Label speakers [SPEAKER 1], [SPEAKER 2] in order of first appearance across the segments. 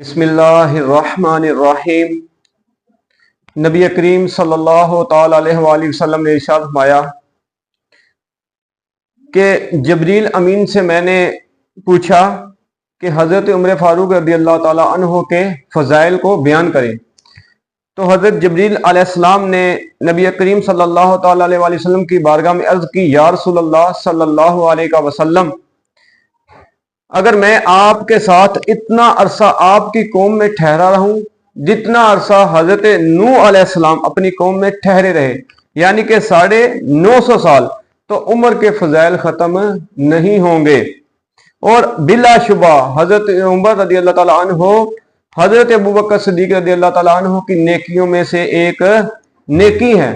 [SPEAKER 1] بسم اللہ الرحمن الرحیم۔ نبی کریم صلی اللہ تعالی علیہ وآلہ وسلم نے ارشاد فرمایا کہ جبریل امین سے میں نے پوچھا کہ حضرت عمر فاروق رضی اللہ تعالی عنہ کے فضائل کو بیان کریں، تو حضرت جبریل علیہ السلام نے نبی کریم صلی اللہ تعالی علیہ وآلہ وسلم کی بارگاہ میں عرض کی، یا رسول اللہ صلی اللہ علیہ وسلم، اگر میں آپ کے ساتھ اتنا عرصہ آپ کی قوم میں ٹھہرا رہوں جتنا عرصہ حضرت نوح علیہ السلام اپنی قوم میں ٹھہرے رہے، یعنی کہ 950 سال، تو عمر کے فضائل ختم نہیں ہوں گے۔ اور بلا شبہ حضرت عمر رضی اللہ تعالیٰ عنہ حضرت ابوبکر صدیق رضی اللہ تعالیٰ عنہ کی نیکیوں میں سے ایک نیکی ہے۔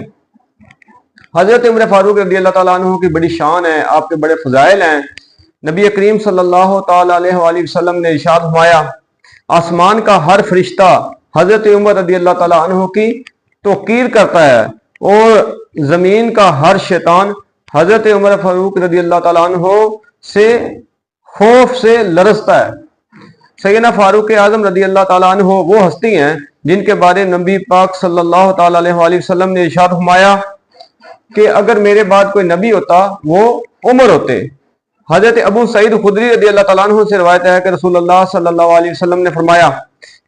[SPEAKER 1] حضرت عمر فاروق رضی اللہ تعالیٰ عنہ کی بڑی شان ہے، آپ کے بڑے فضائل ہیں۔ نبی کریم صلی اللہ تعالی علیہ وآلہ وسلم نے ارشاد فرمایا، آسمان کا ہر فرشتہ حضرت عمر رضی اللہ تعالیٰ عنہ کی توقیر کرتا ہے، اور زمین کا ہر شیطان حضرت عمر فاروق رضی اللہ تعالیٰ عنہ سے خوف سے لرزتا ہے۔ سیدنا فاروق اعظم رضی اللہ تعالیٰ عنہ وہ ہستی ہیں جن کے بارے نبی پاک صلی اللہ تعالی علیہ وآلہ وسلم نے ارشاد فرمایا کہ اگر میرے بعد کوئی نبی ہوتا وہ عمر ہوتے۔ حضرت ابو سعید خدری رضی اللہ تعالیٰ عنہ سے روایت ہے کہ رسول اللہ صلی اللہ علیہ وسلم نے فرمایا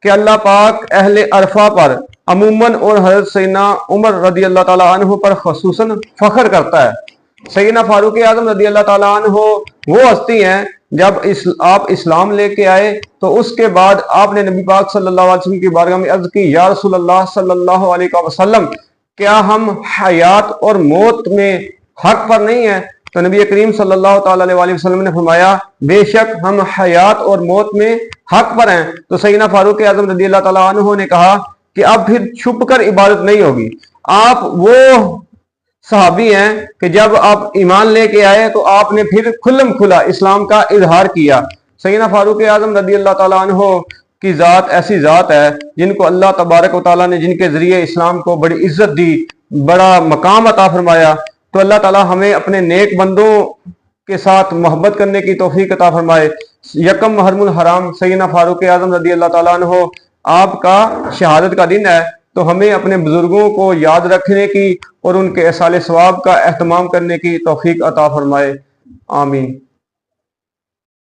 [SPEAKER 1] کہ اللہ پاک اہل عرفہ پر عموماً اور حضرت سیدنا عمر رضی اللہ تعالیٰ عنہ پر خصوصاً فخر کرتا ہے۔ سیدنا فاروق اعظم رضی اللہ تعالیٰ عنہ وہ ہستی ہیں جب آپ اسلام لے کے آئے تو اس کے بعد آپ نے نبی پاک صلی اللہ علیہ وسلم کی بارگاہ میں عرض کی، یا رسول اللہ صلی اللہ علیہ وسلم، کیا ہم حیات اور موت میں حق پر نہیں ہیں؟ تو نبی کریم صلی اللہ تعالی علیہ وآلہ وسلم نے فرمایا، بے شک ہم حیات اور موت میں حق پر ہیں۔ تو سیدنا فاروق اعظم رضی اللہ تعالیٰ عنہ نے کہا کہ اب پھر چھپ کر عبادت نہیں ہوگی۔ آپ وہ صحابی ہیں کہ جب آپ ایمان لے کے آئے تو آپ نے پھر کھلم کھلا اسلام کا اظہار کیا۔ سیدنا فاروق اعظم رضی اللہ تعالیٰ عنہ کی ذات ایسی ذات ہے جن کو اللہ تبارک و تعالیٰ نے جن کے ذریعے اسلام کو بڑی عزت دی، بڑا مقام عطا فرمایا۔ تو اللہ تعالیٰ ہمیں اپنے نیک بندوں کے ساتھ محبت کرنے کی توفیق عطا فرمائے۔ یکم محرم الحرام سیدنا فاروق اعظم رضی اللہ تعالیٰ عنہ آپ کا شہادت کا دن ہے، تو ہمیں اپنے بزرگوں کو یاد رکھنے کی اور ان کے ایصال ثواب کا اہتمام کرنے کی توفیق عطا فرمائے۔ آمین۔